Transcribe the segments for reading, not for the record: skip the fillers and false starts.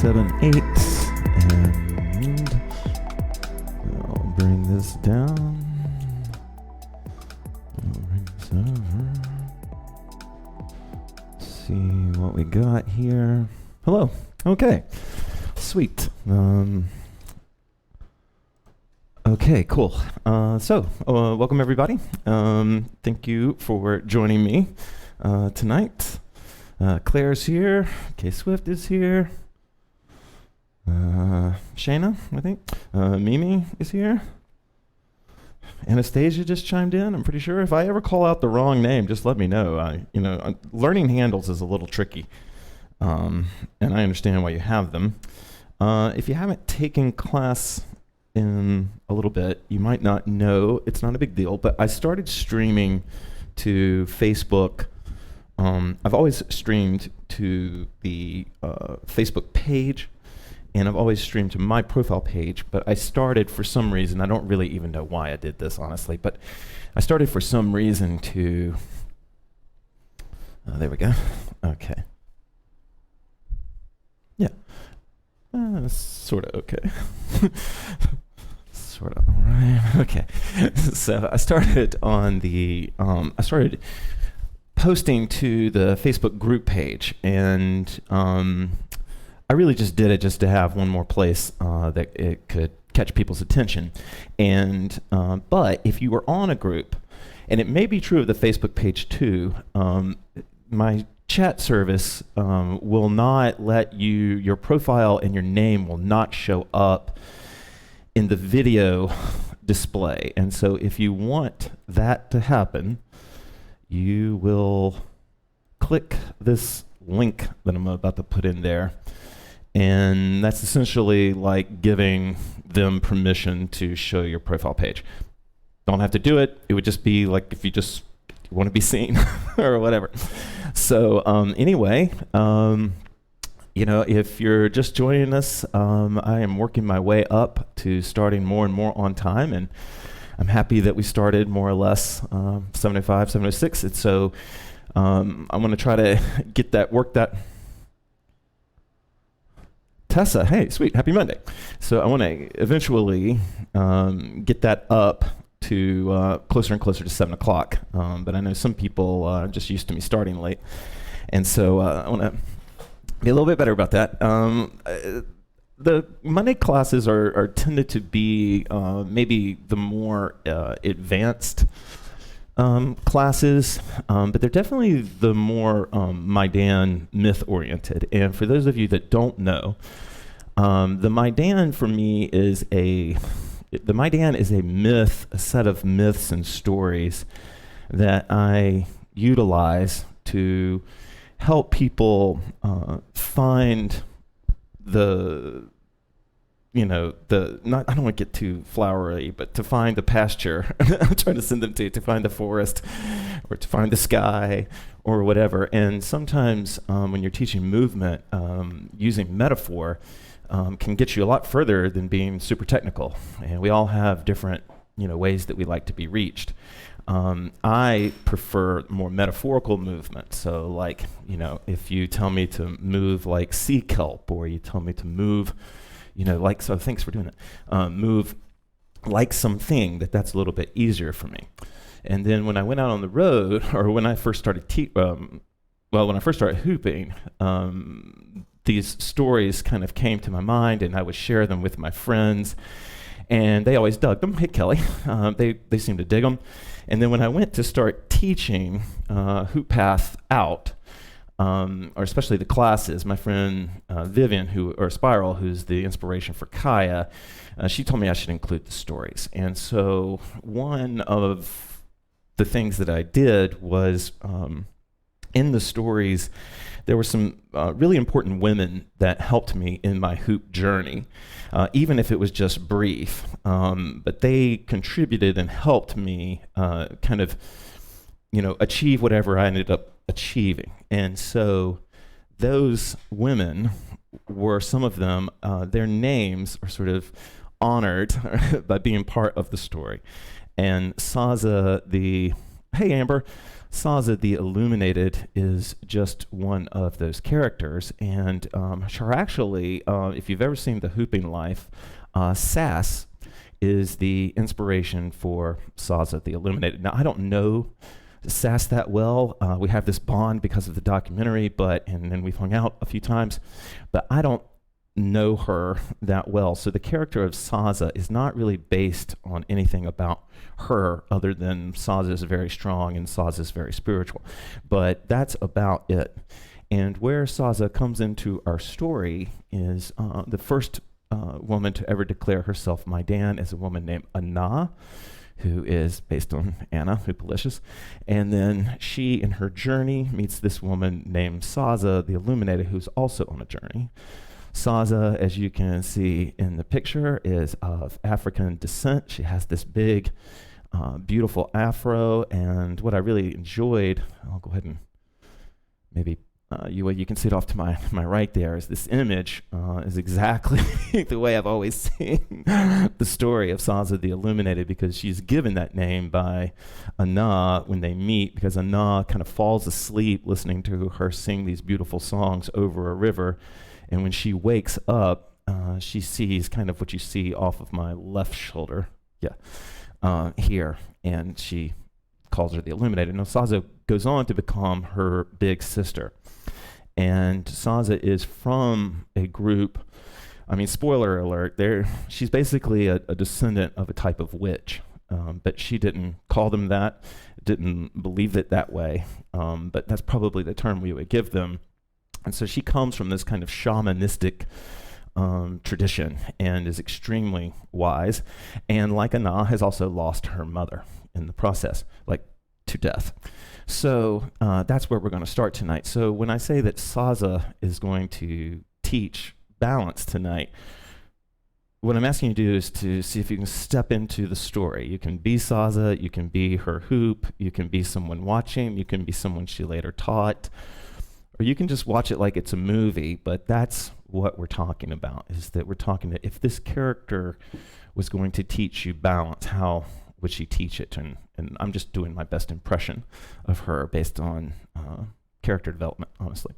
878, and I'll bring this down. I'll bring this over. Let's see what we got here. Hello. Okay. Sweet. Okay, cool. Welcome everybody. Thank you for joining me tonight. Claire's here. Kay Swift is here. Shayna, I think. Mimi is here. Anastasia just chimed in. I'm pretty sure. If I ever call out the wrong name, just let me know. Learning handles is a little tricky, and I understand why you have them. If you haven't taken class in a little bit, you might not know. It's not a big deal, but I started streaming to Facebook. I've always streamed to the Facebook page, and I've always streamed to my profile page, but I started for some reason, I don't really even know why I did this, honestly, but I started for some reason to, there we go, okay. Yeah, sort of okay. Sort of all right, okay. So I started on the, I started posting to the Facebook group page, and I really just did it just to have one more place that it could catch people's attention. And but if you were on a group, and it may be true of the Facebook page too, my chat service will not let you, your profile and your name will not show up in the video display. And so if you want that to happen, you will click this link that I'm about to put in there. And that's essentially like giving them permission to show your profile page. Don't have to do it. It would just be like if you just want to be seen or whatever. So anyway, if you're just joining us, I am working my way up to starting more and more on time, and I'm happy that we started more or less 75, 76. And so I'm going to try to get that work that. Tessa, hey, sweet, happy Monday. So I want to eventually get that up to closer and closer to 7 o'clock. But I know some people are just used to me starting late. And so I want to be a little bit better about that. The Monday classes are tended to be maybe the more advanced classes, but they're definitely the more Maidan myth-oriented. And for those of you that don't know, the Maidan for me is a myth, a set of myths and stories that I utilize to help people find I don't want to get too flowery, but to find the pasture. I'm trying to send them to find the forest or to find the sky or whatever. And sometimes when you're teaching movement, using metaphor can get you a lot further than being super technical. And we all have different ways that we like to be reached. I prefer more metaphorical movement. So like, if you tell me to move like sea kelp, or you tell me to move so thanks for doing it. Move like something that's a little bit easier for me. And then when I went out on the road, or when I first started when I first started hooping, these stories kind of came to my mind, and I would share them with my friends, and they always dug them. Hey, Kelly, they seemed to dig them. And then when I went to start teaching HoopPath out, or especially the classes, my friend Vivian, Spiral, who's the inspiration for Kaya, she told me I should include the stories. And so one of the things that I did was in the stories, there were some really important women that helped me in my hoop journey, even if it was just brief. But they contributed and helped me kind of, achieve whatever I ended up achieving. And so those women were, some of them, their names are sort of honored by being part of the story. And Saza, hey Amber, Saza the Illuminated is just one of those characters, and her actually, if you've ever seen The Hooping Life, Sass is the inspiration for Saza the Illuminated. Now, I don't know Sass that well. We have this bond because of the documentary, and then we've hung out a few times, but I don't know her that well. So the character of Saza is not really based on anything about her other than Saza is very strong and Saza is very spiritual. But that's about it. And where Saza comes into our story is the first woman to ever declare herself Maidan is a woman named Anna, who is based on Anna, Hoopalicious. And then she, in her journey, meets this woman named Saza the Illuminated, who's also on a journey. Saza, as you can see in the picture, is of African descent. She has this big, beautiful afro, and what I really enjoyed, I'll go ahead and maybe you can see it off to my right there, is this image is exactly the way I've always seen the story of Saza the Illuminated, because she's given that name by Anna when they meet, because Anna kind of falls asleep listening to her sing these beautiful songs over a river. And when she wakes up, she sees kind of what you see off of my left shoulder, here, and she calls her the Illuminated. Now, Saza goes on to become her big sister. And Saza is from a group, I mean, spoiler alert, she's basically a descendant of a type of witch, but she didn't call them that, didn't believe it that way, but that's probably the term we would give them. And so she comes from this kind of shamanistic tradition and is extremely wise. And like Anna, has also lost her mother in the process, like to death. So that's where we're going to start tonight. So when I say that Saza is going to teach balance tonight, what I'm asking you to do is to see if you can step into the story. You can be Saza, you can be her hoop, you can be someone watching, you can be someone she later taught, or you can just watch it like it's a movie. But that's what we're talking about, is that we're talking that if this character was going to teach you balance, how would she teach it? And I'm just doing my best impression of her based on character development, honestly.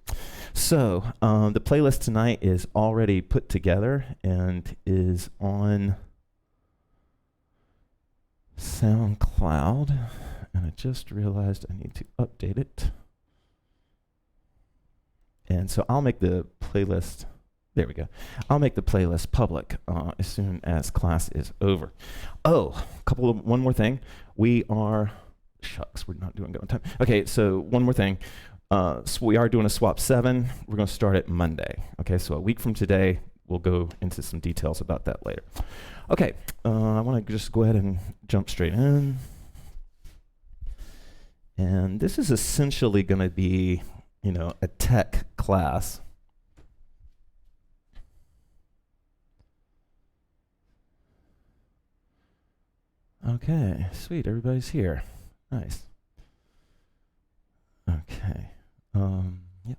So the playlist tonight is already put together and is on SoundCloud. And I just realized I need to update it. And so I'll make the playlist, there we go. I'll make the playlist public as soon as class is over. Oh, one more thing. We are, shucks, we're not doing good on time. Okay, so one more thing. So we are doing a swap 7. We're going to start it Monday. Okay, so a week from today, we'll go into some details about that later. Okay, I want to just go ahead and jump straight in. And this is essentially going to be, a tech class. Okay, sweet, everybody's here. Nice. Okay. Yep.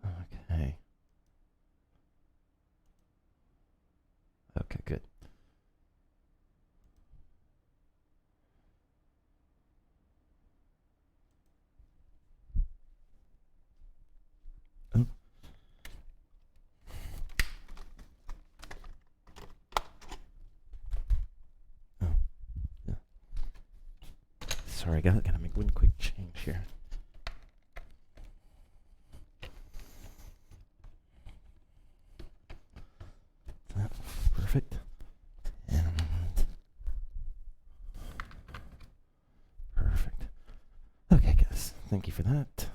Okay. Okay, good. Sorry, I gotta make one quick change here. Perfect. And perfect. Okay, guys, thank you for that.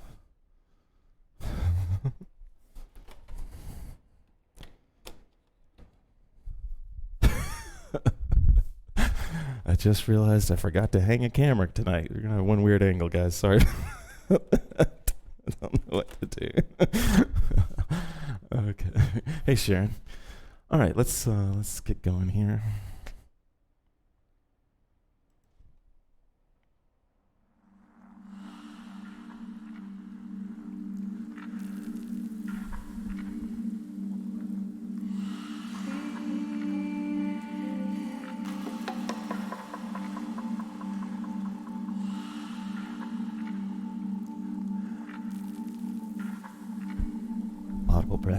I just realized I forgot to hang a camera tonight. We're going to have one weird angle, guys. Sorry. I don't know what to do. Okay. Hey, Sharon. All right, let's get going here.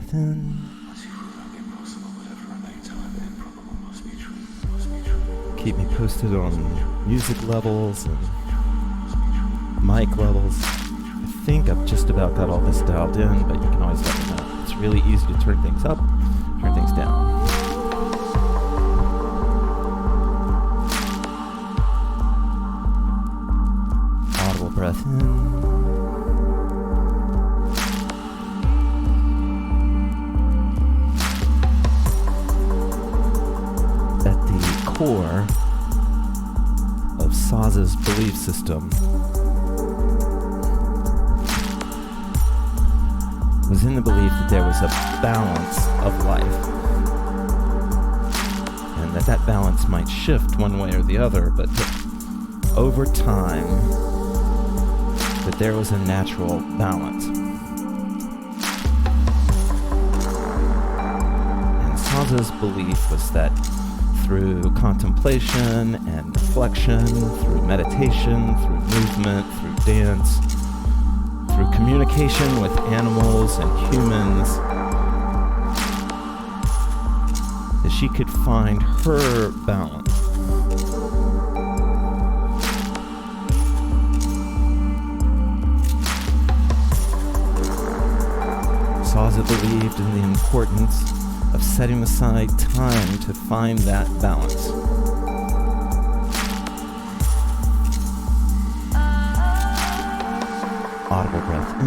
breath in. Keep me posted on music levels and mic levels. I think I've just about got all this dialed in, but you can always let me know. It's really easy to turn things up, turn things down. Audible breath in. At the core of Saza's belief system was in the belief that there was a balance of life, and that balance might shift one way or the other, but that over time, that there was a natural balance. And Saza's belief was that through contemplation and reflection, through meditation, through movement, through dance, through communication with animals and humans, that she could find her balance. Saza believed in the importance of setting aside time to find that balance. Audible breath in.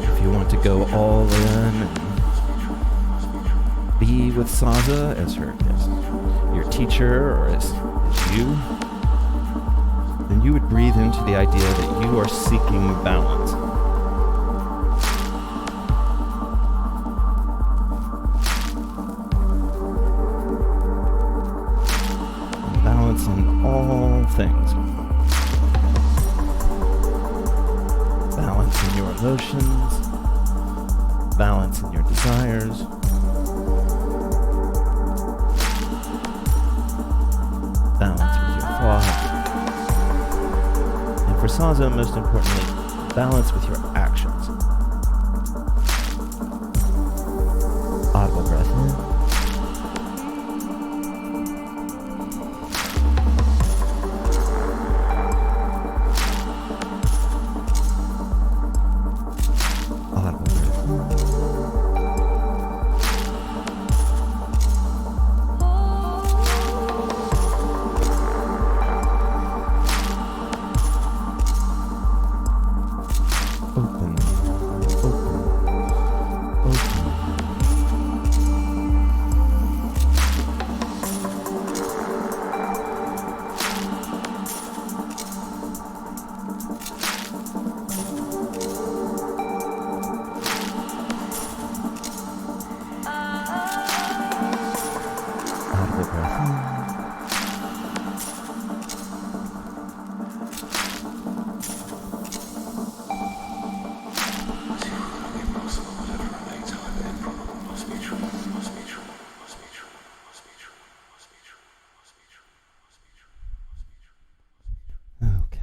If you want to go all in and be with Saza as your teacher or as you, then you would breathe into the idea that you are seeking balance. Balance in all things. Balance in your emotions, balance in your desires, balance with your thoughts, and for Saza, most importantly, balance with your actions. Audible breath in. Audible breath in.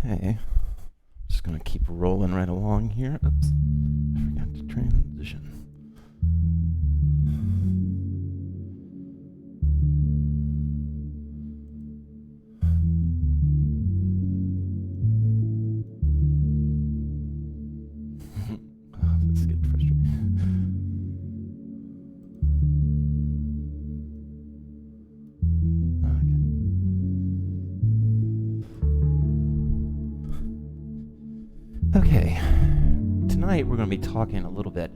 Okay, just gonna keep rolling right along here. Oops, I forgot to transition. This is getting frustrating. Okay, tonight we're going to be talking a little bit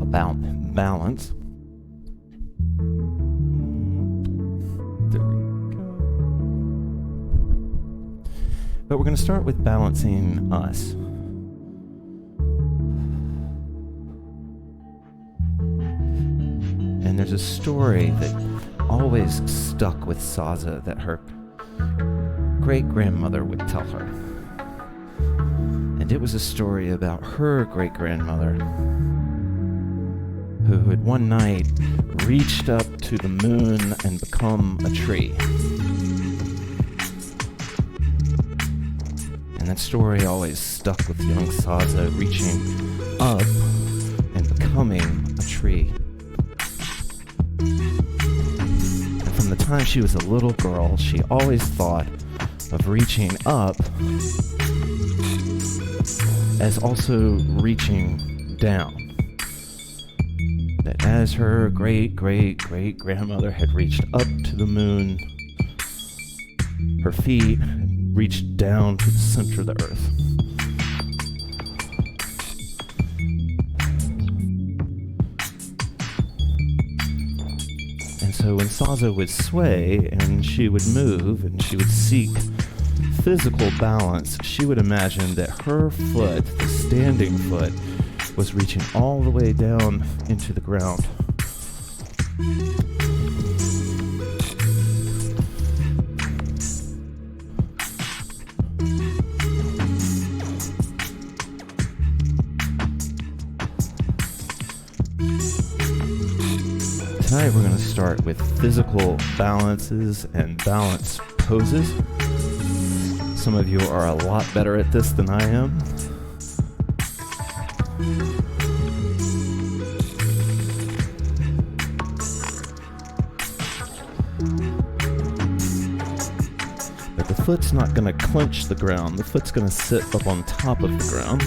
about balance. There we go. But we're going to start with balancing us. And there's a story that always stuck with Saza that her great-grandmother would tell her. And it was a story about her great-grandmother who had one night reached up to the moon and become a tree. And that story always stuck with young Saza, reaching up and becoming a tree. And from the time she was a little girl, she always thought of reaching up as also reaching down. That as her great-great-great-grandmother had reached up to the moon, her feet reached down to the center of the earth. And so when Saza would sway and she would move and she would seek physical balance, she would imagine that her foot, the standing foot, was reaching all the way down into the ground. Tonight we're going to start with physical balances and balance poses. Some of you are a lot better at this than I am. But the foot's not going to clench the ground. The foot's going to sit up on top of the ground.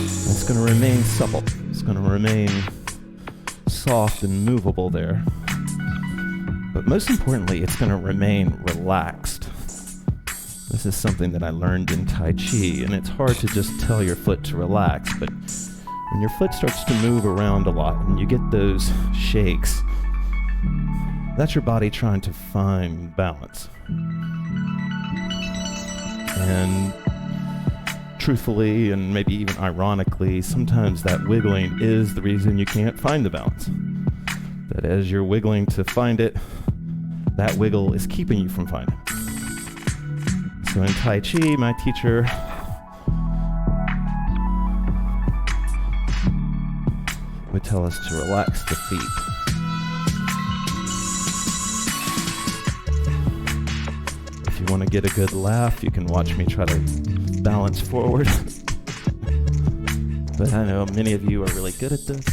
It's going to remain supple. It's going to remain soft and movable there. But most importantly, it's going to remain relaxed. This is something that I learned in Tai Chi, and it's hard to just tell your foot to relax, but when your foot starts to move around a lot and you get those shakes, that's your body trying to find balance. And truthfully, and maybe even ironically, sometimes that wiggling is the reason you can't find the balance. That as you're wiggling to find it, that wiggle is keeping you from finding it. So in Tai Chi, my teacher would tell us to relax the feet. If you want to get a good laugh, you can watch me try to balance forward. But I know many of you are really good at this.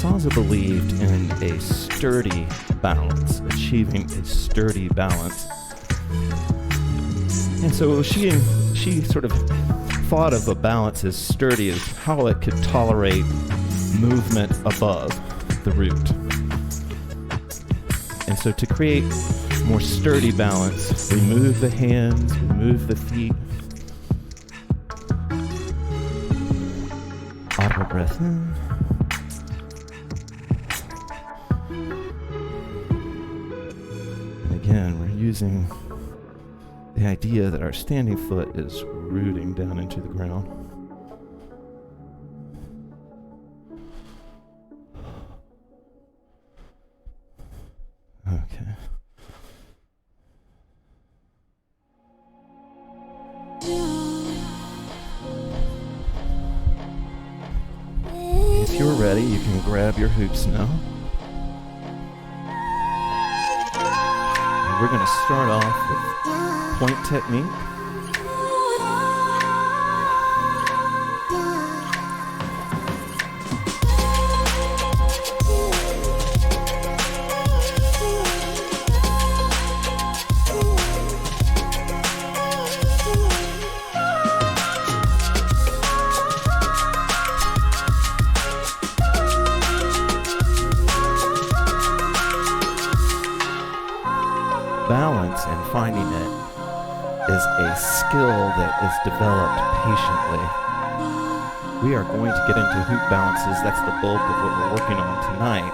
Saza believed in a sturdy balance, achieving a sturdy balance. And so she sort of thought of a balance as sturdy as how it could tolerate movement above the root. And so to create more sturdy balance, we move the hands, we move the feet. Audible breath in. Again, we're using the idea that our standing foot is rooting down into the ground. Okay. If you're ready, you can grab your hoops now. We're going to start off with point technique. Balance and finding it is a skill that is developed patiently. We are going to get into hoop balances. That's the bulk of what we're working on tonight.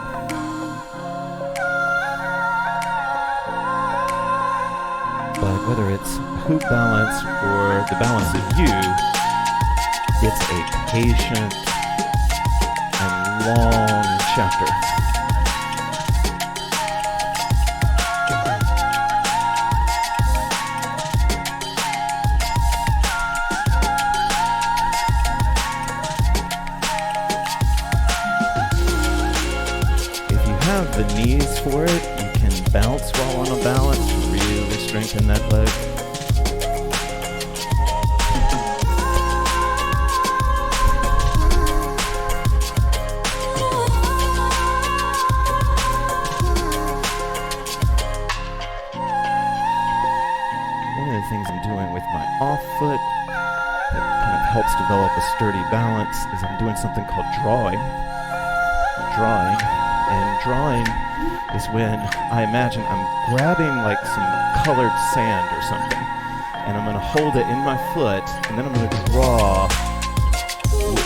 But whether it's hoop balance or the balance of you, It's a patient and long chapter. If you have the knees for it, you can bounce while on a balance to really strengthen that leg. Things I'm doing with my off foot that kind of helps develop a sturdy balance is I'm doing something called drawing. And drawing is when I imagine I'm grabbing like some colored sand or something, and I'm going to hold it in my foot, and then I'm going to draw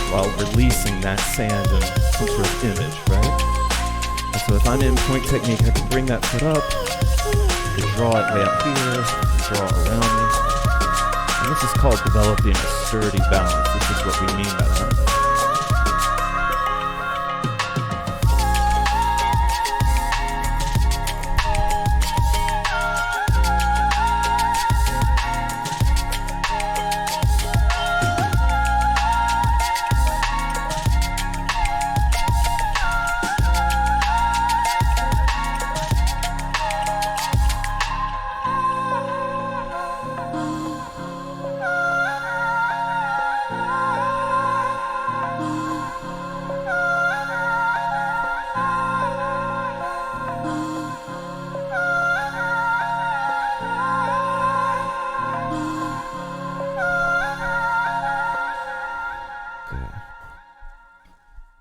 while releasing that sand in some sort of image, right? And so if I'm in point technique, I can bring that foot up, I can draw it way up here, draw around me. And this is called developing a sturdy balance. This is what we mean by that.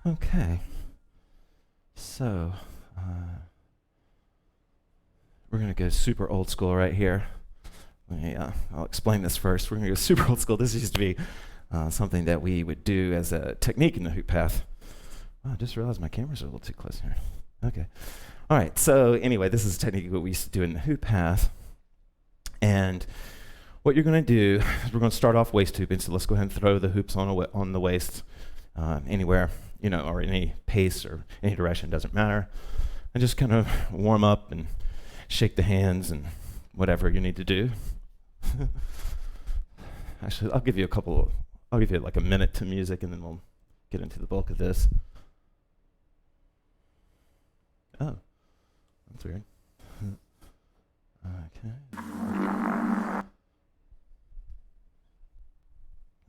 Okay, so we're going to go super old school right here. I'll explain this first. We're going to go super old school. This used to be something that we would do as a technique in the HoopPath. Oh, I just realized my cameras are a little too close here. Okay. All right, so anyway, this is a technique that we used to do in the HoopPath. And what you're going to do is we're going to start off waist hooping. So let's go ahead and throw the hoops on the waist anywhere, you know, or any pace or any direction, doesn't matter. And just kind of warm up and shake the hands and whatever you need to do. Actually, I'll give you like a minute to music, and then we'll get into the bulk of this. Oh, that's weird. Okay.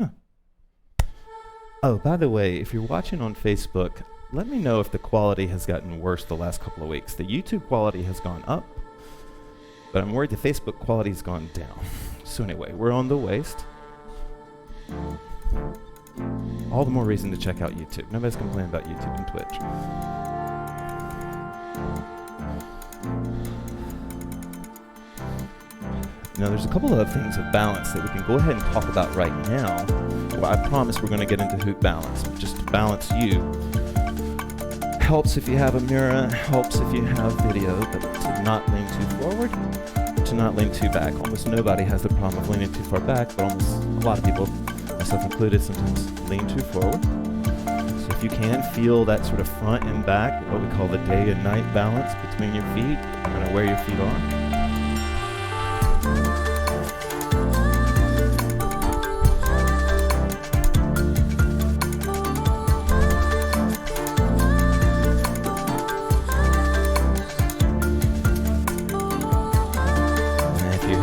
Huh. Oh, by the way, if you're watching on Facebook, let me know if the quality has gotten worse the last couple of weeks. The YouTube quality has gone up, but I'm worried the Facebook quality has gone down. So anyway, we're on the waist. All the more reason to check out YouTube. Nobody's complaining about YouTube and Twitch. Now, there's a couple of things of balance that we can go ahead and talk about right now. Well, I promise we're going to get into hoop balance, just to balance you. Helps if you have a mirror, helps if you have video, but to not lean too forward, to not lean too back. Almost nobody has the problem of leaning too far back, but almost a lot of people, myself included, sometimes lean too forward. So if you can feel that sort of front and back, what we call the day and night balance between your feet, kind of where your feet are.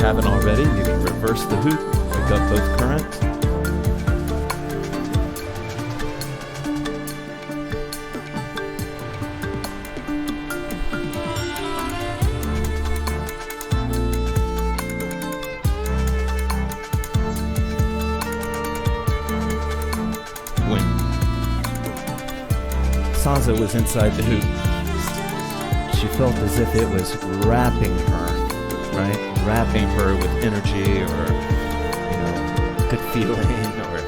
Haven't already, you can reverse the hoop, pick up both currents. When Saza was inside the hoop, she felt as if it was wrapping her, right? Wrapping her with energy or, you know, good feeling or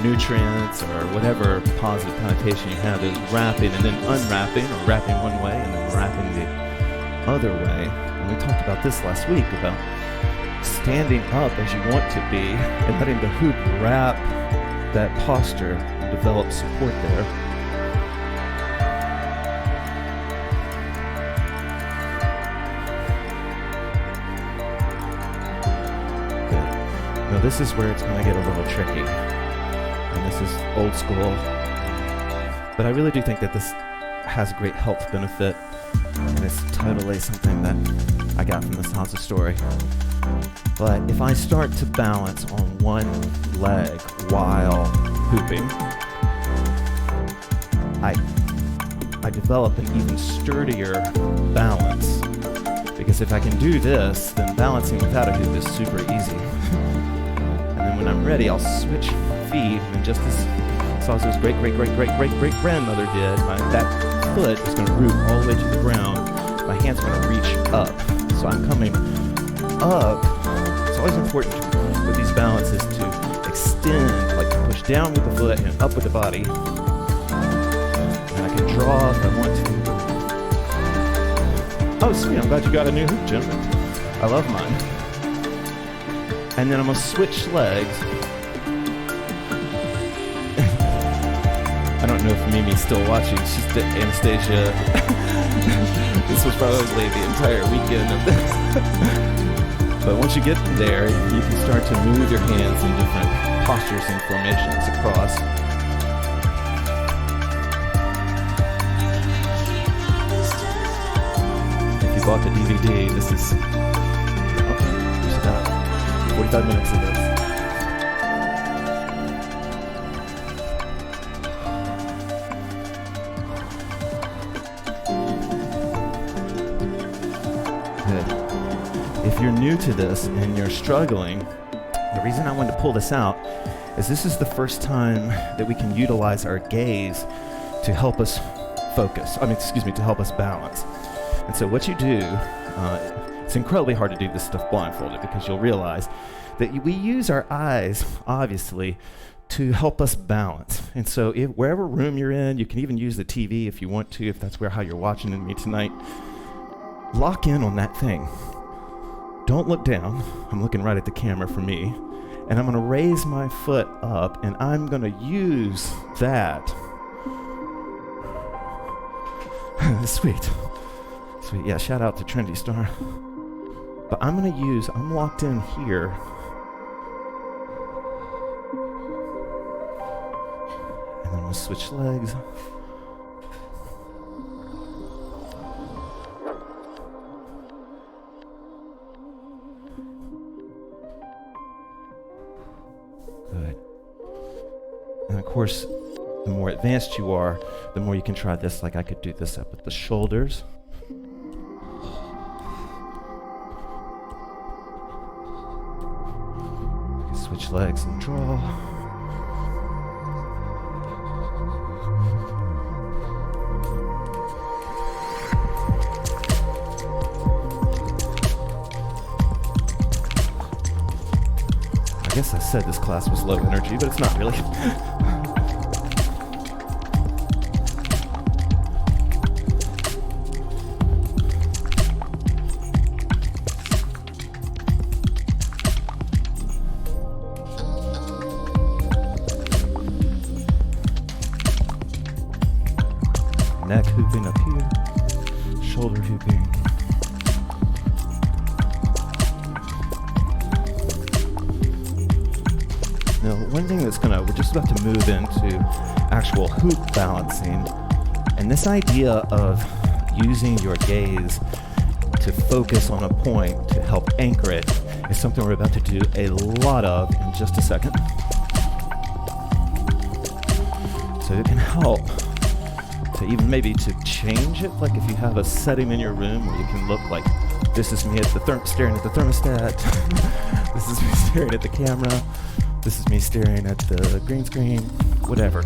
nutrients or whatever positive connotation you have. Is wrapping and then unwrapping, or wrapping one way and then wrapping the other way. And we talked about this last week about standing up as you want to be and letting the hoop wrap that posture, develop support there. Good. Now this is where it's going to get a little tricky. And this is old school. But I really do think that this has great health benefit. And it's totally something that I got from the Saza story. But if I start to balance on one leg while hooping, I develop an even sturdier balance. Because if I can do this, then balancing without a hoop is super easy. And then when I'm ready, I'll switch feet, and just as Saza's great-great-great-great-great-great-grandmother did, that foot is going to root all the way to the ground. My hand's going to reach up. So I'm coming up. It's always important with these balances to extend, like push down with the foot and up with the body. And I can draw if I want to. Oh, sweet. I'm glad you got a new hoop, Jim. I love mine. And then I'm going to switch legs. I don't know if Mimi's still watching. She's Anastasia. This was probably the entire weekend of this. But once you get there, you can start to move your hands in different postures and formations across. If you bought the DVD, this is there's about 45 minutes of this. If you're new to this and you're struggling, the reason I wanted to pull this out is this is the first time that we can utilize our gaze to help us focus. To help us balance. And so what you do, it's incredibly hard to do this stuff blindfolded because you'll realize that we use our eyes, obviously, to help us balance. And so wherever room you're in, you can even use the TV if you want to, if that's how you're watching me tonight. Lock in on that thing. Don't look down. I'm looking right at the camera for me. And I'm going to raise my foot up, and I'm going to use that. Sweet. Yeah, shout out to Trendy Star. But I'm locked in here. And then we'll switch legs. Good. And of course, the more advanced you are, the more you can try this. Like I could do this up with the shoulders. I can switch legs and draw. I guess I said this class was low energy, but it's not really. Neck hooping up here, shoulder hooping. Now, one thing we're just about to move into actual hoop balancing, and this idea of using your gaze to focus on a point to help anchor it is something we're about to do a lot of in just a second. So it can help to even maybe to change it, like if you have a setting in your room where you can look like, this is me at the staring at the thermostat, this is me staring at the camera, this is me staring at the green screen, whatever.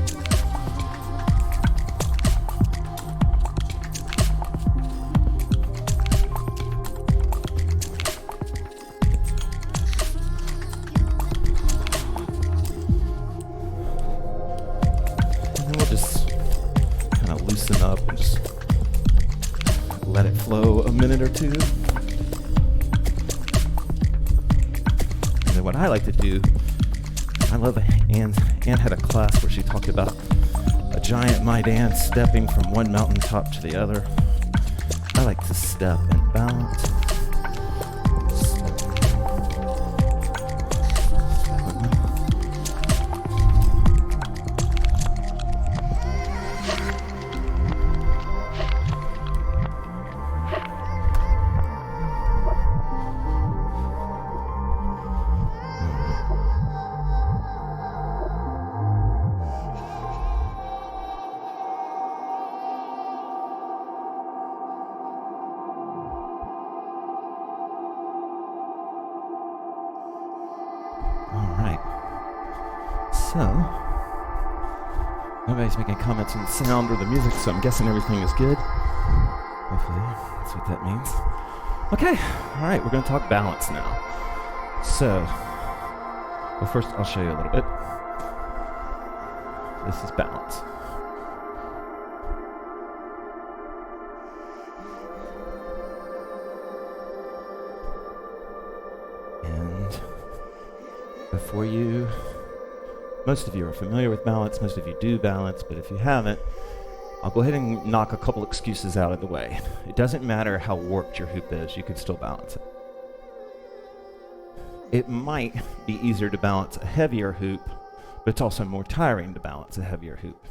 And then we'll just kind of loosen up and just let it flow a minute or two. And then what I like to do, I love Anne had a class where she talked about a giant my dance stepping from one mountaintop to the other. I like to step and balance. So, nobody's making comments on the sound or the music, so I'm guessing everything is good. Hopefully, that's what that means. Okay, all right, we're going to talk balance now. So, well, first I'll show you a little bit. This is balance. And before you... Most of you are familiar with balance, most of you do balance, but if you haven't, I'll go ahead and knock a couple excuses out of the way. It doesn't matter how warped your hoop is, you can still balance it. It might be easier to balance a heavier hoop, but it's also more tiring to balance a heavier hoop.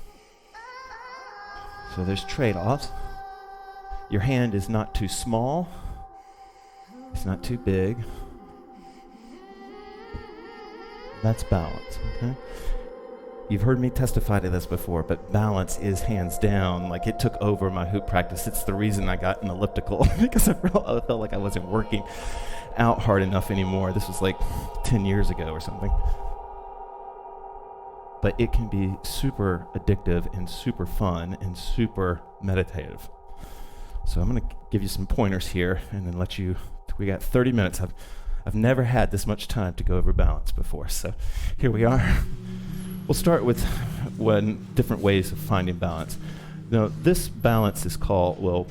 So there's trade-offs. Your hand is not too small, it's not too big. That's balance, okay? You've heard me testify to this before, but balance is hands down, like it took over my hoop practice. It's the reason I got an elliptical because I felt like I wasn't working out hard enough anymore. This was like 10 years ago or something. But it can be super addictive and super fun and super meditative. So I'm gonna give you some pointers here and then let you, we got 30 minutes. I've never had this much time to go over balance before, so here we are. We'll start with different ways of finding balance. Now, this balance is called, well,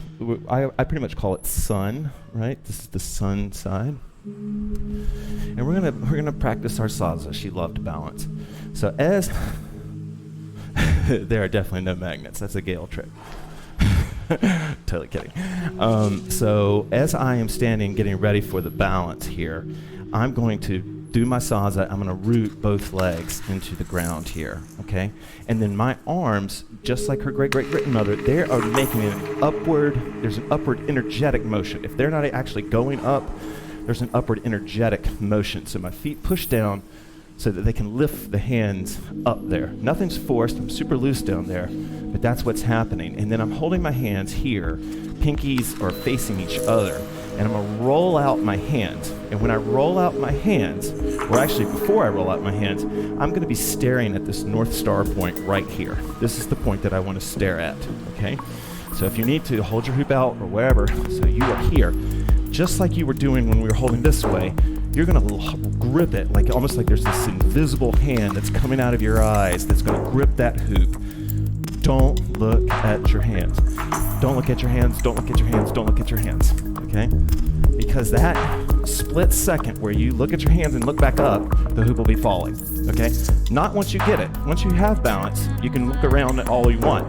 I pretty much call it sun, right? This is the sun side. And we're gonna practice our Saza. She loved balance. So as, there are definitely no magnets. That's a Gale trick. Totally kidding. So as I am standing getting ready for the balance here, I'm going to do my Saza. I'm going to root both legs into the ground here, okay? And then my arms, just like her great-great-grandmother, they are making there's an upward energetic motion. If they're not actually going up, there's an upward energetic motion. So my feet push down so that they can lift the hands up there. Nothing's forced, I'm super loose down there, but that's what's happening. And then I'm holding my hands here, pinkies are facing each other, and I'm gonna roll out my hands. And when I roll out my hands, or actually before I roll out my hands, I'm gonna be staring at this North Star point right here. This is the point that I wanna stare at, okay? So if you need to hold your hoop out or wherever, so you are here, just like you were doing when we were holding this way, you're gonna grip it, like almost like there's this invisible hand that's coming out of your eyes that's gonna grip that hoop. Don't look at your hands. Don't look at your hands, don't look at your hands, don't look at your hands, okay? Because that split second where you look at your hands and look back up, the hoop will be falling, okay? Not once you get it. Once you have balance, you can look around at all you want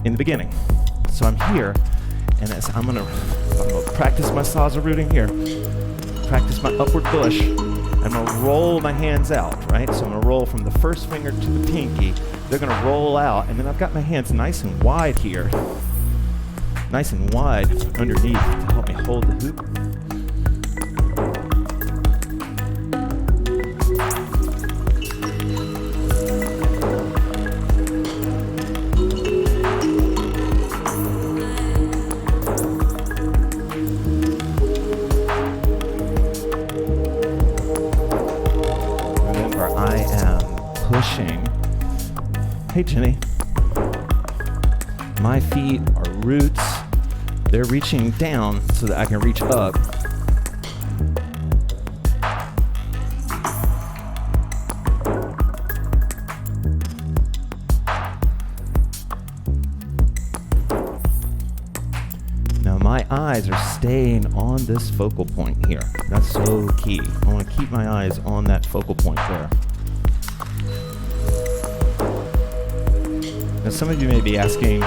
in the beginning. So I'm here, and as I'm gonna practice my Saza rooting here, practice my upward push. I'm gonna roll my hands out, right? So I'm gonna roll from the first finger to the pinky. They're gonna roll out, and then I've got my hands nice and wide here. Nice and wide underneath to help me hold the hoop. Pushing. Hey, Jenny. My feet are roots. They're reaching down so that I can reach up. Now my eyes are staying on this focal point here. That's so key. I want to keep my eyes on that focal point there. Now some of you may be asking,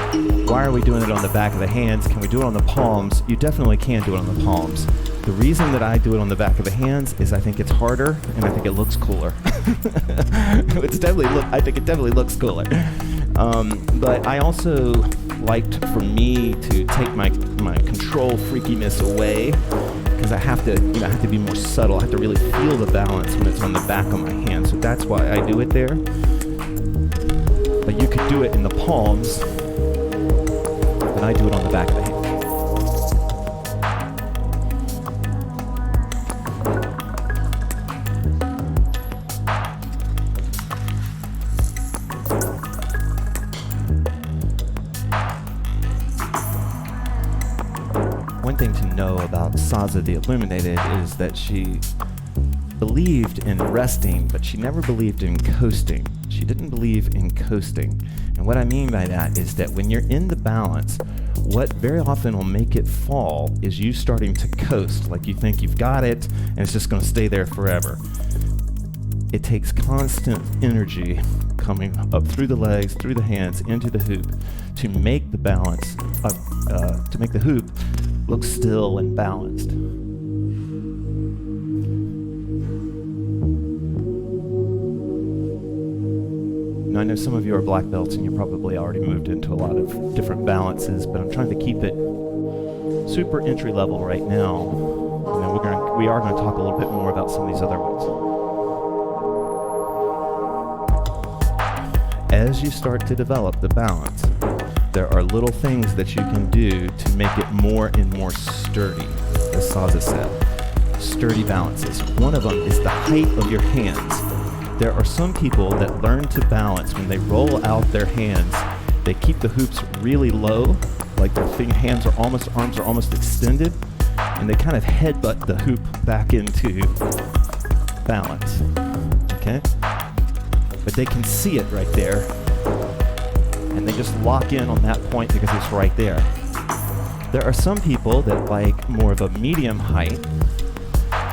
why are we doing it on the back of the hands? Can we do it on the palms? You definitely can do it on the palms. The reason that I do it on the back of the hands is I think it's harder and I think it looks cooler. I think it definitely looks cooler. But I also liked for me to take my control freakiness away, because I have to be more subtle. I have to really feel the balance when it's on the back of my hand. So that's why I do it there. But you could do it in the palms, but I do it on the back of the hand. One thing to know about Saza the Illuminated is that she believed in resting, but she never believed in coasting. She didn't believe in coasting. And what I mean by that is that when you're in the balance, what very often will make it fall is you starting to coast, like you think you've got it and it's just going to stay there forever. It takes constant energy coming up through the legs, through the hands, into the hoop to make the balance, to make the hoop look still and balanced. Now, I know some of you are black belts and you probably already moved into a lot of different balances, but I'm trying to keep it super entry level right now. And then we are going to talk a little bit more about some of these other ones. As you start to develop the balance, there are little things that you can do to make it more and more sturdy, as Saza said. Sturdy balances. One of them is the height of your hands. There are some people that learn to balance when they roll out their hands. They keep the hoops really low, like their arms are almost extended, and they kind of headbutt the hoop back into balance. Okay? But they can see it right there, and they just lock in on that point because it's right there. There are some people that like more of a medium height,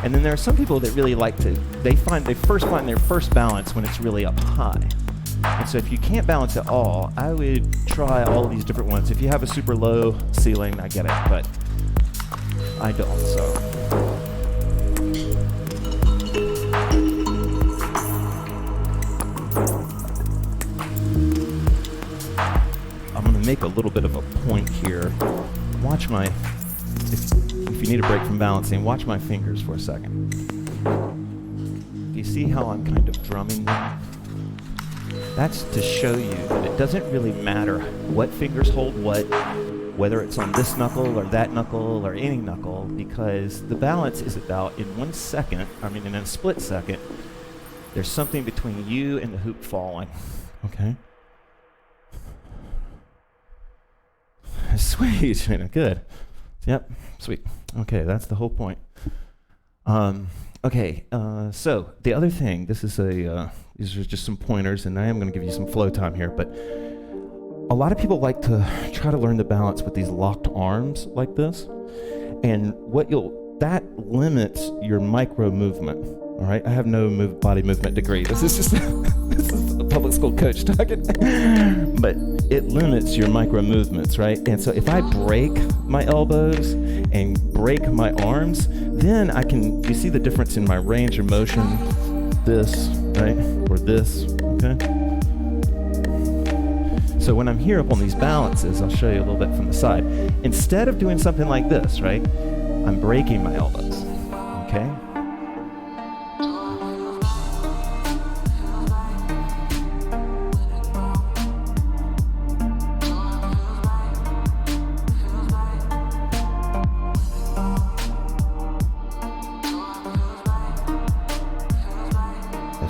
and then there are some people that really like they first find their first balance when it's really up high. And so if you can't balance at all, I would try all of these different ones. If you have a super low ceiling, I get it, but I don't, so. I'm gonna make a little bit of a point here. Watch if you need a break from balancing, watch my fingers for a second. Do you see how I'm kind of drumming them? That's to show you that it doesn't really matter what fingers hold what, whether it's on this knuckle or that knuckle or any knuckle, because the balance is about in in a split second, there's something between you and the hoop falling, okay? Sweet, good. Yep, sweet. Okay, that's the whole point. So the other thing, these are just some pointers, and I am going to give you some flow time here, but a lot of people like to try to learn the balance with these locked arms like this, and that limits your micro movement. All right, I have no body movement degree. This is just this is a public school coach talking, but it limits your micro movements, right? And so if I break my elbows and break my arms, then you see the difference in my range of motion, this, right, or this, okay? So when I'm here up on these balances, I'll show you a little bit from the side. Instead of doing something like this, right, I'm breaking my elbows, okay?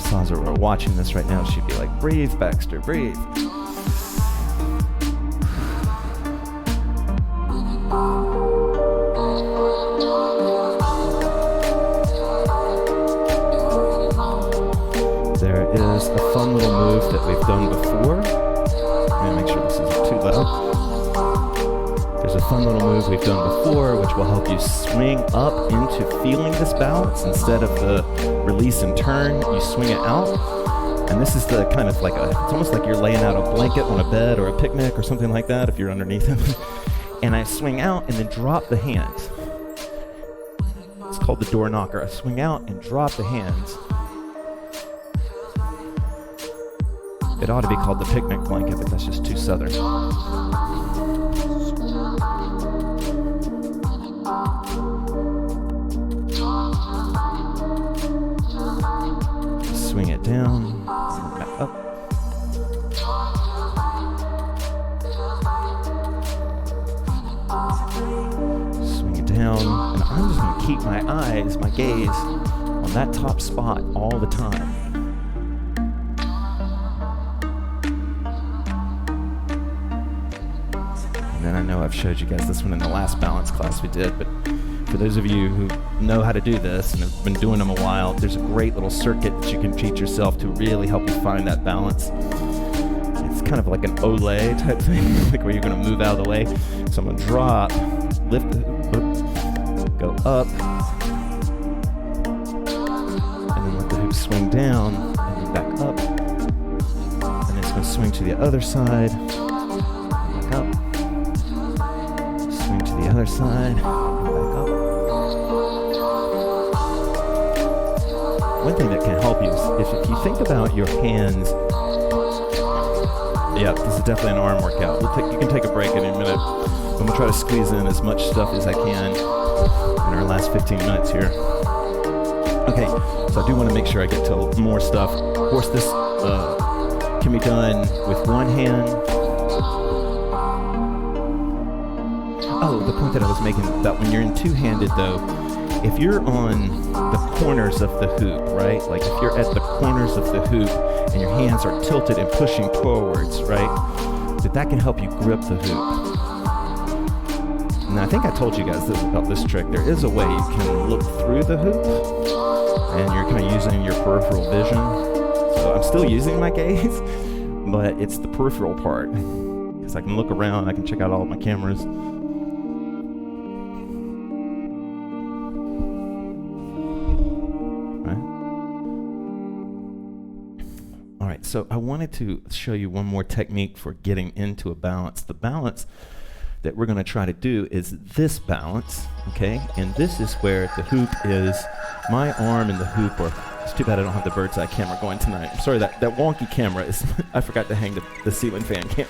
Saza were watching this right now, she'd be like, breathe, Baxter, breathe. There is a fun little move that we've done before. Let me make sure this isn't too loud. There's a fun little move we've done before which will help you swing up into feeling this balance. Instead of the release and turn, you swing it out, And this is the kind of like it's almost like you're laying out a blanket on a bed or a picnic or something like that if you're underneath it. And I swing out and then drop the hands. It's called the door knocker. I swing out and drop the hands. It ought to be called the picnic blanket, but that's just too southern. Swing it down, back up. Swing it down, and I'm just going to keep my eyes, my gaze, on that top spot all the time. And then I know I've showed you guys this one in the last balance class we did, but for those of you who know how to do this and have been doing them a while, there's a great little circuit that you can teach yourself to really help you find that balance. It's kind of like an Olay type thing, like where you're going to move out of the way. So I'm going to drop, lift the hoop, go up, and then let the hoop swing down, and then back up, and then it's going to swing to the other side, back up, swing to the other side, back up. One thing that can help you is if you think about your hands. Yeah, this is definitely an arm workout. You can take a break in a minute. I'm going to try to squeeze in as much stuff as I can in our last 15 minutes here. Okay, so I do want to make sure I get to more stuff. Of course, this can be done with one hand. Oh, the point that I was making about when you're in two-handed, though, if you're on the corners of the hoop, right? Like if you're at the corners of the hoop and your hands are tilted and pushing forwards, right? That can help you grip the hoop. And I think I told you guys about this trick. There is a way you can look through the hoop and you're kind of using your peripheral vision. So I'm still using my gaze, but it's the peripheral part. Because I can look around, I can check out all of my cameras. So I wanted to show you one more technique for getting into a balance. The balance that we're going to try to do is this balance, okay? And this is where the hoop is, my arm and the hoop are, it's too bad I don't have the bird's eye camera going tonight. I'm sorry, that wonky camera is, I forgot to hang the ceiling fan cam.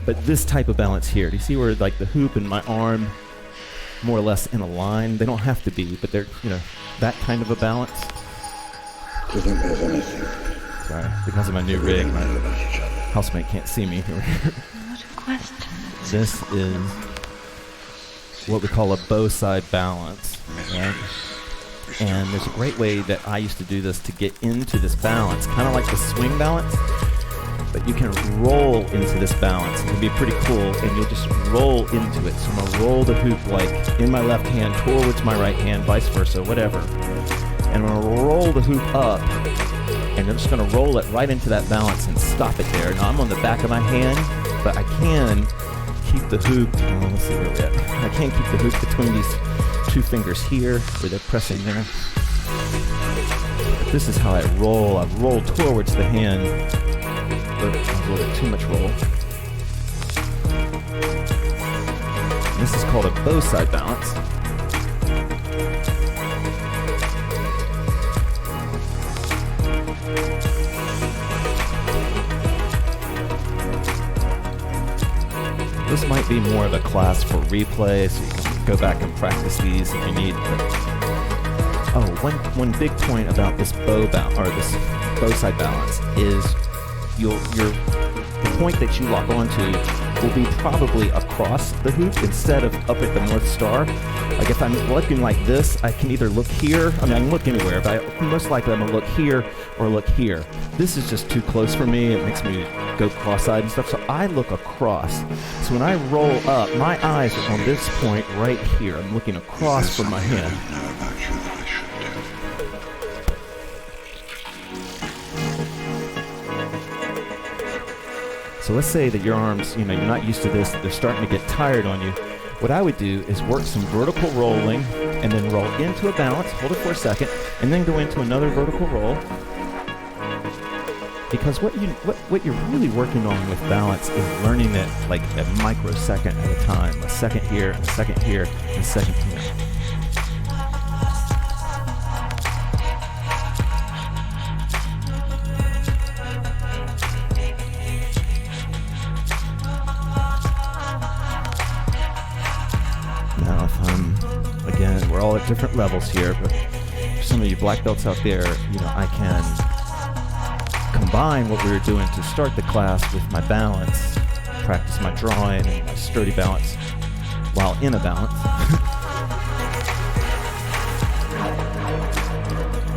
But this type of balance here, do you see where like the hoop and my arm more or less in a line? They don't have to be, but they're, that kind of a balance. Do you think there's anything? Sorry, because of my new rig, my housemate can't see me. What a question. This is what we call a bow side balance, right? And there's a great way that I used to do this to get into this balance, kind of like the swing balance, but you can roll into this balance. It can be pretty cool, and you'll just roll into it. So I'm gonna roll the hoop like in my left hand towards my right hand, vice versa, whatever. And I'm gonna roll the hoop up, and I'm just going to roll it right into that balance and stop it there. Now, I'm on the back of my hand, but I can keep the hoop. Oh, let's see where we're at. I can keep the hoop between these two fingers here where they're pressing there. But this is how I roll. I roll towards the hand. A little bit too much roll. And this is called a bow side balance. This might be more of a class for replay, so you can go back and practice these if you need. But one big point about this bow side balance is the point that you lock onto will be probably across the hoop instead of up at the North Star. Like if I'm looking like this, I can either look here, I can look anywhere, but most likely I'm gonna look here or look here. This is just too close for me. It makes me go cross-eyed and stuff, so I look across. So when I roll up, my eyes are on this point right here. I'm looking across from my hand. So let's say that your arms, you're not used to this, they're starting to get tired on you. What I would do is work some vertical rolling and then roll into a balance, hold it for a second, and then go into another vertical roll. Because what you're really working on with balance is learning it like a microsecond at a time. A second here, a second here, a second here. Now again, we're all at different levels here, but for some of you black belts out there, I can combine what we were doing to start the class with my balance, practice my drawing and my sturdy balance while in a balance.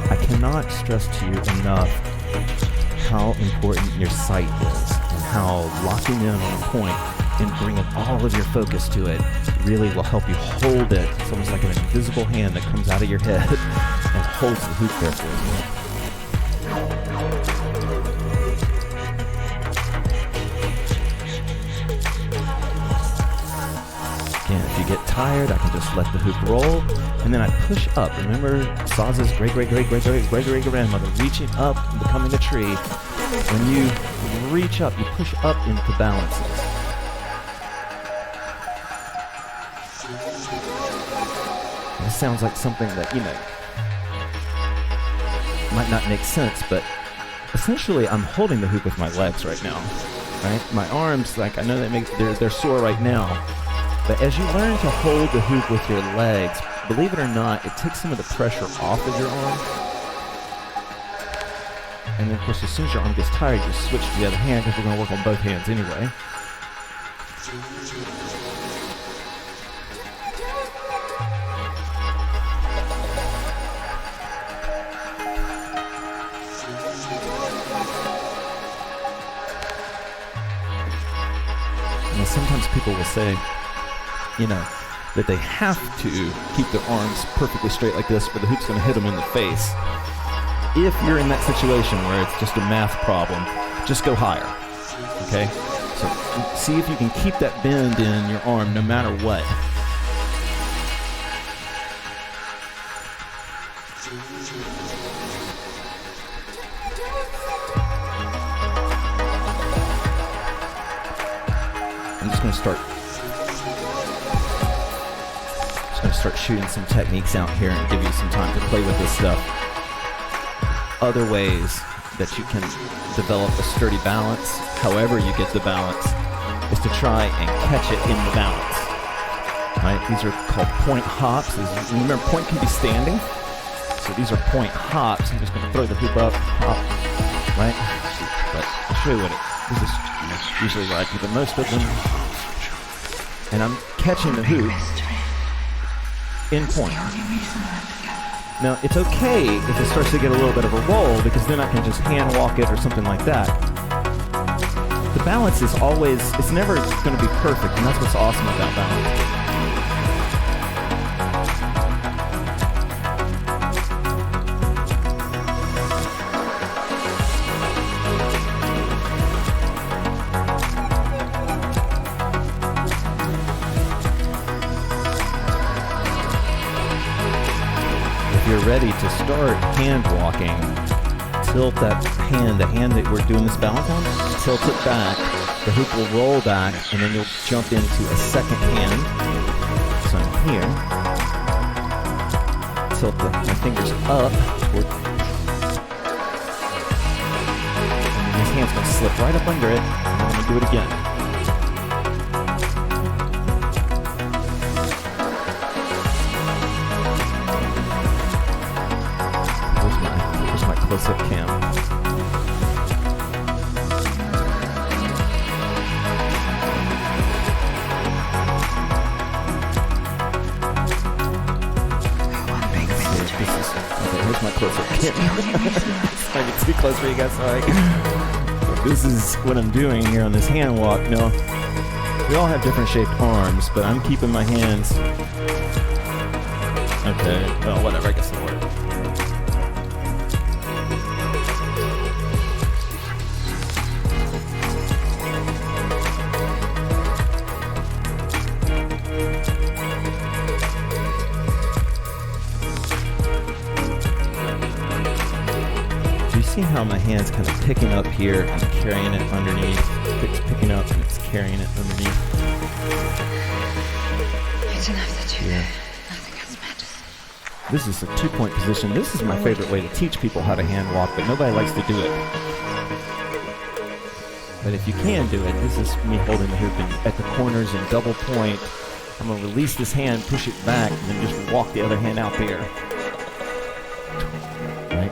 I cannot stress to you enough how important your sight is and how locking in on a point and bringing all of your focus to it really will help you hold it. It's almost like an invisible hand that comes out of your head and holds the hoop there for you. Get tired, I can just let the hoop roll, and then I push up. Remember Saza's great-great-great-great-great-great-grandmother reaching up and becoming a tree. When you reach up, you push up into balances. This sounds like something that, might not make sense, but essentially I'm holding the hoop with my legs right now, right? My arms, I know they're sore right now. But as you learn to hold the hoop with your legs, believe it or not, it takes some of the pressure off of your arm. And then, of course, as soon as your arm gets tired, you switch to the other hand because we're going to work on both hands anyway. And sometimes people will say, that they have to keep their arms perfectly straight like this or the hoop's going to hit them in the face. If you're in that situation where it's just a math problem, just go higher, okay? So see if you can keep that bend in your arm no matter what. I'm just going to start shooting some techniques out here and give you some time to play with this stuff. Other ways that you can develop a sturdy balance, however you get the balance, is to try and catch it in the balance. Right? These are called point hops. Remember, point can be standing. So these are point hops. I'm just going to throw the hoop up, hop, right? But I'll show you this is usually what I do the most of them. And I'm catching the hoop in point. Now, it's okay if it starts to get a little bit of a roll, because then I can just hand walk it or something like that. The balance is always, it's never going to be perfect, and that's what's awesome about balance. You're ready to start hand walking, tilt that hand, the hand that we're doing this balance on, tilt it back, the hoop will roll back, and then you'll jump into a second hand. So I'm here, tilt my fingers up, and this hand's going to slip right up under it, and I'm going to do it again. Close-up cam. Here's my close-up cam. Might be too close for you guys, sorry. This is what I'm doing here on this hand walk. No, we all have different shaped arms, but I'm keeping my hands. Okay, well, whatever, I guess it'll work. see how my hand's kind of picking up here and carrying it underneath? It's picking up and it's carrying it underneath. It's enough that you Yeah. nothing else matters. This is a 2-point position. This is my favorite way to teach people how to hand walk, but nobody likes to do it. But if you can do it, this is me holding the hoop at the corners and double point. I'm going to release this hand, push it back, and then just walk the other hand out there. Right?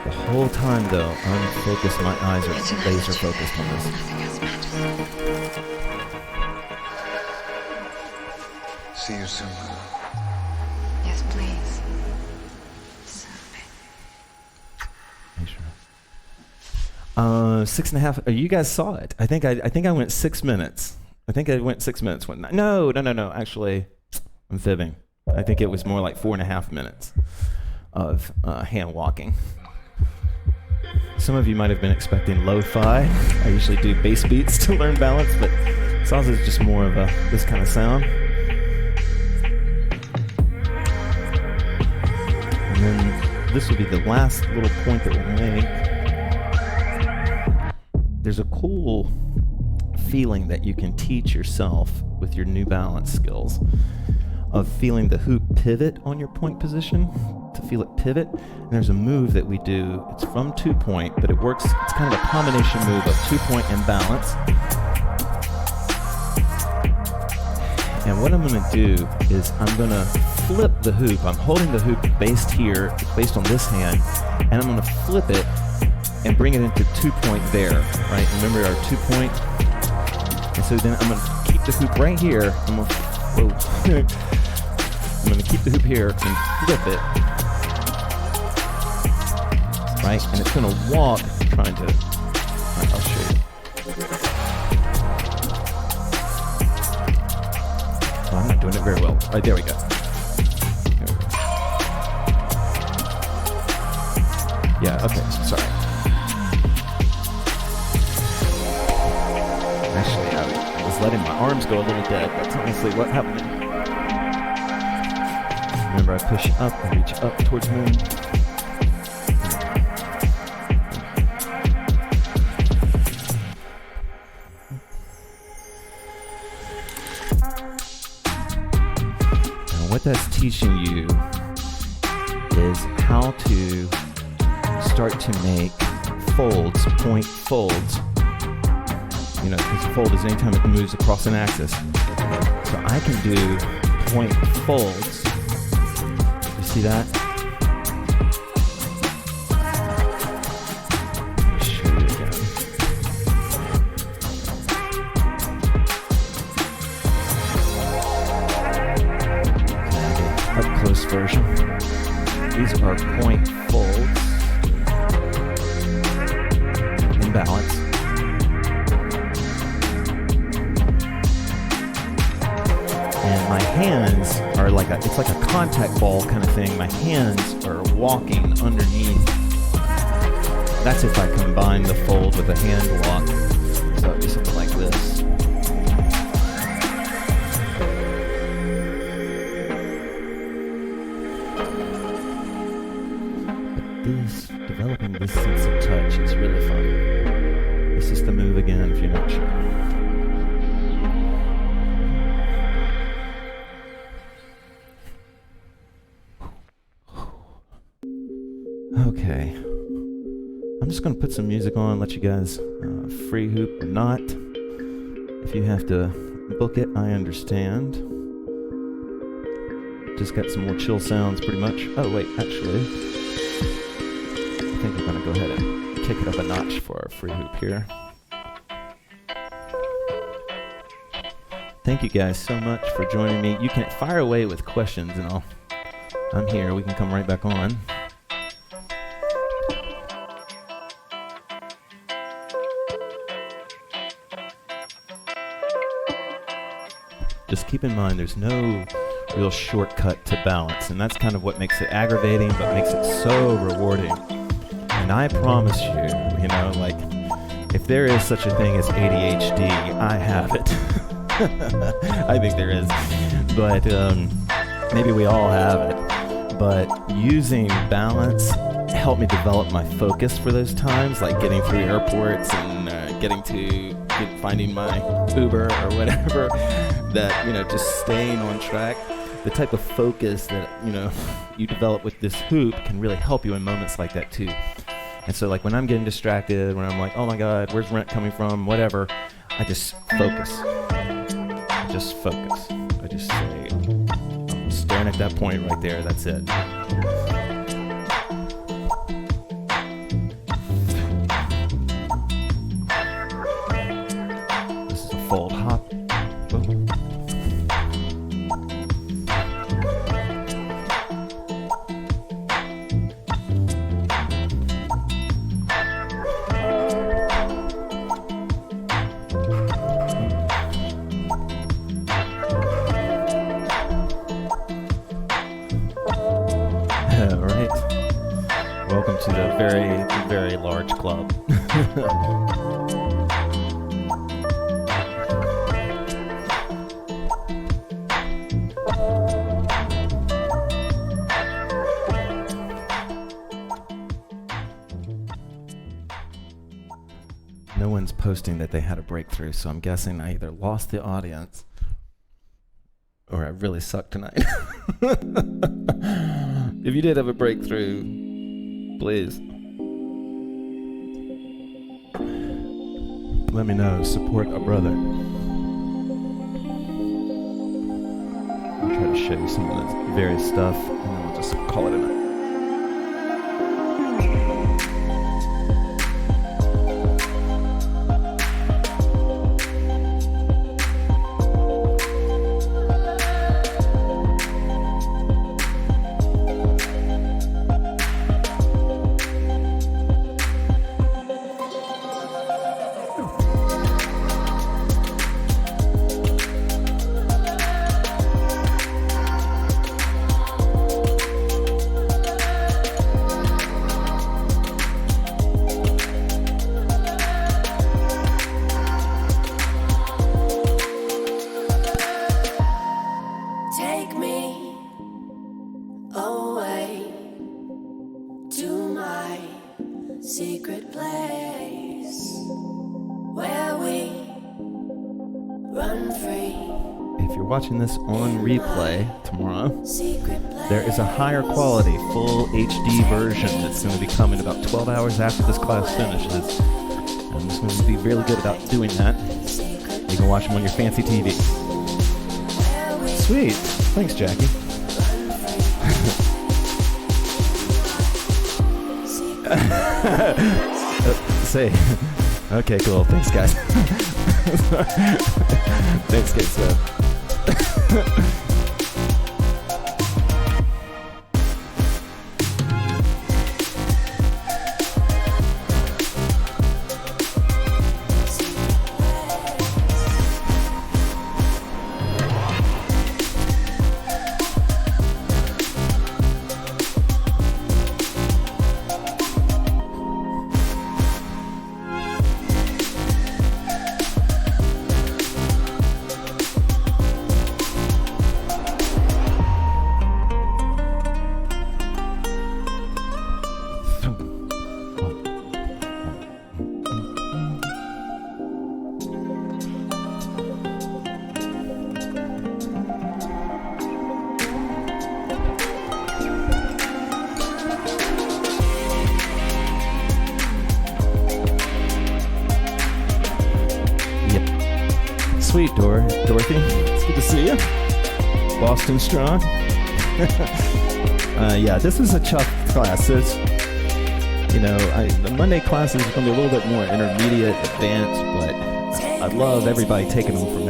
The whole time, though, I'm focused. My eyes are laser focused on this. Nothing else matters. See you soon. Yes, please. Sophie. Make sure. 6.5. You guys saw it. I think I went 6 minutes. I think I went 6 minutes. No. Actually, I'm fibbing. I think it was more like 4.5 minutes of hand walking. Some of you might have been expecting lo-fi. I usually do bass beats to learn balance, but Saza is just more of this kind of sound. And then this will be the last little point that we'll make. There's a cool feeling that you can teach yourself with your new balance skills of feeling the hoop pivot on your point position, to feel it pivot. And there's a move that we do. It's from 2-point, but it works. It's kind of a combination move of 2-point and balance. And what I'm going to do is I'm going to flip the hoop. I'm holding the hoop based here, based on this hand, and I'm going to flip it and bring it into 2-point there, right? Remember our 2-point? And so then I'm going to keep the hoop right here. I'm going to keep the hoop here and flip it, right? And it's going to walk, trying to, right, I'll show you. Oh, I'm not doing it very well. Right, there we go. Yeah, okay, sorry. Actually, I was letting my arms go a little dead. That's honestly what happened. Remember, I push up, I reach up towards moon. Now, what that's teaching you is how to start to make folds, point folds. You know, because a fold is anytime it moves across an axis. So I can do point folds. You see that? Let me show you again. Okay, up close version. These are point folds in balance. And my hands are like it's like a contact ball kind of thing. My hands are walking underneath. That's if I combine the fold with a hand walk. So it'd be something like this. But developing this sense of touch is really fun. This is the move again if you're not sure. Okay, I'm just going to put some music on, let you guys free hoop or not. If you have to book it, I understand. Just got some more chill sounds pretty much. Oh wait, actually, I think we're going to go ahead and kick it up a notch for our free hoop here. Thank you guys so much for joining me. You can fire away with questions and I'm here. We can come right back on. Just keep in mind there's no real shortcut to balance, and that's kind of what makes it aggravating but makes it so rewarding. And I promise you, you know, like, if there is such a thing as ADHD, I have it. I think there is, but maybe we all have it. But using balance helped me develop my focus for those times, like getting through airports and finding my Uber or whatever. That, just staying on track. The type of focus that you develop with this hoop can really help you in moments like that too. And so, like when I'm getting distracted, when I'm like, oh my God, where's rent coming from, whatever, I just focus. I just say, I'm staring at that point right there. That's it. This is a fold hop. Boom. Welcome to the very, very large club. No one's posting that they had a breakthrough, so I'm guessing I either lost the audience or I really suck tonight. If you did have a breakthrough, please let me know. Support a brother. I'll try to show you some of the various stuff, and then we'll just call it a night. Watching this on replay tomorrow, there is a higher quality full HD version that's going to be coming about 12 hours after this class finishes. I'm just going to be really good about doing that. You can watch them on your fancy TV. Sweet. Thanks, Jackie. Say, okay, cool. Thanks, guys. Thanks, guys. Sweet, Dorothy. It's good to see you. Boston strong. Yeah, this is a tough class. There's, the Monday classes are going to be a little bit more intermediate, advanced, but I love everybody taking them from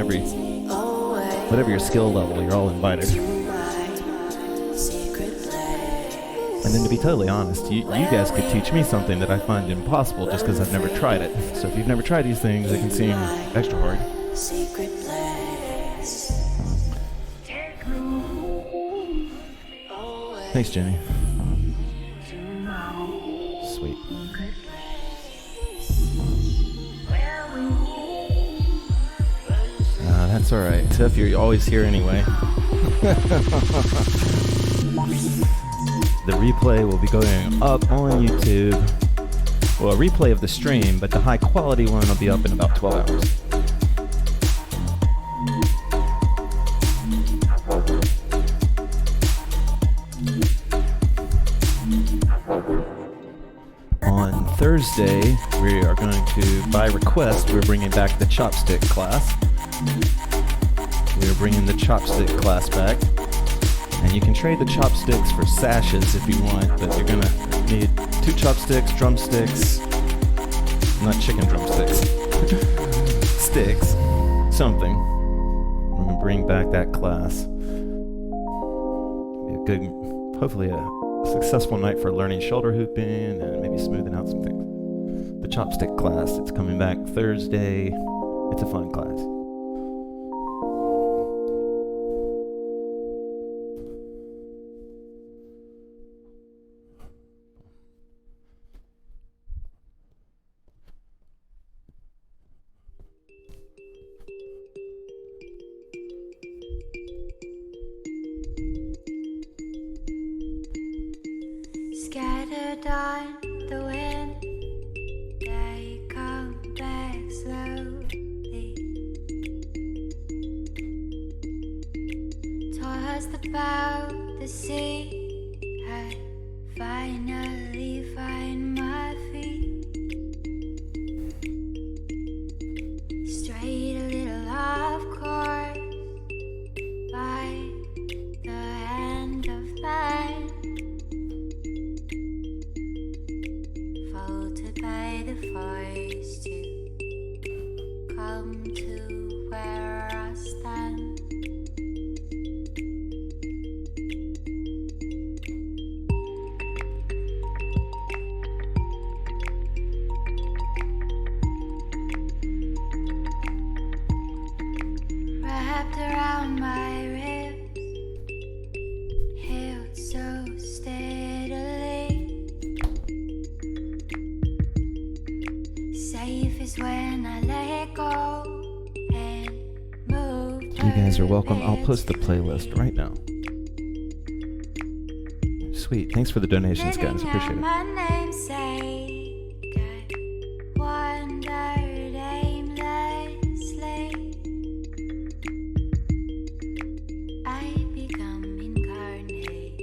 whatever your skill level, you're all invited. And then to be totally honest, you guys could teach me something that I find impossible just because I've never tried it. So if you've never tried these things, it can seem extra hard. Thanks, Jenny. Sweet. That's all right. Tiff, you're always here anyway. The replay will be going up on YouTube. Well, a replay of the stream, but the high quality one will be up in about 12 hours. On Thursday, we are going to, by request, we're bringing back the chopstick class. We're bringing the chopstick class back. And you can trade the chopsticks for sashes if you want, but you're going to need 2 chopsticks, drumsticks, not chicken drumsticks, sticks, something. We're going to bring back that class. Be a good, hopefully a successful night for learning shoulder hooping and maybe smoothing out some things. The chopstick class, it's coming back Thursday. It's a fun class. Scattered on the wind, they come back slowly. Tossed about the sea, I finally find my feet. Straight a little off course by the hand of life. By the force to come to where I stand. Wrapped around my ribs, held so steadily. Safe is when I let go and move. You guys are welcome. I'll post the playlist right now. Sweet. Thanks for the donations, guys. Appreciate it. My namesake, I wandered aimlessly. I become incarnate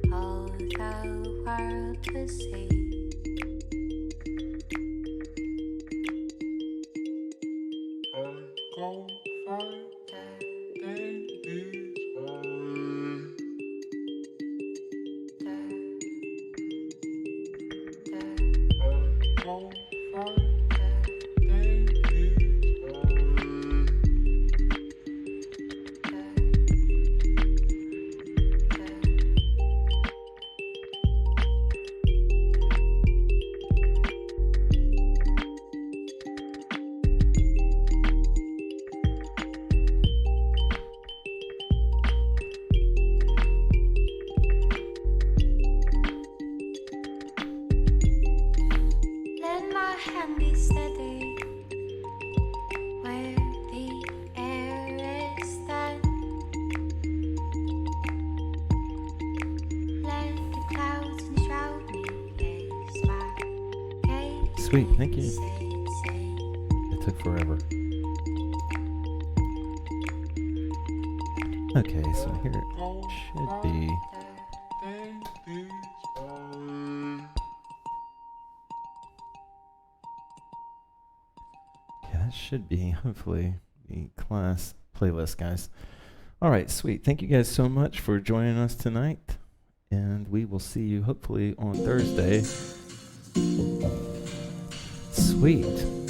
for all the world to see. Sweet, thank you. It took forever. Okay, so here it should be. Yeah, that should be, hopefully, the class playlist, guys. All right, sweet. Thank you guys so much for joining us tonight. And we will see you hopefully on Thursday. Sweet.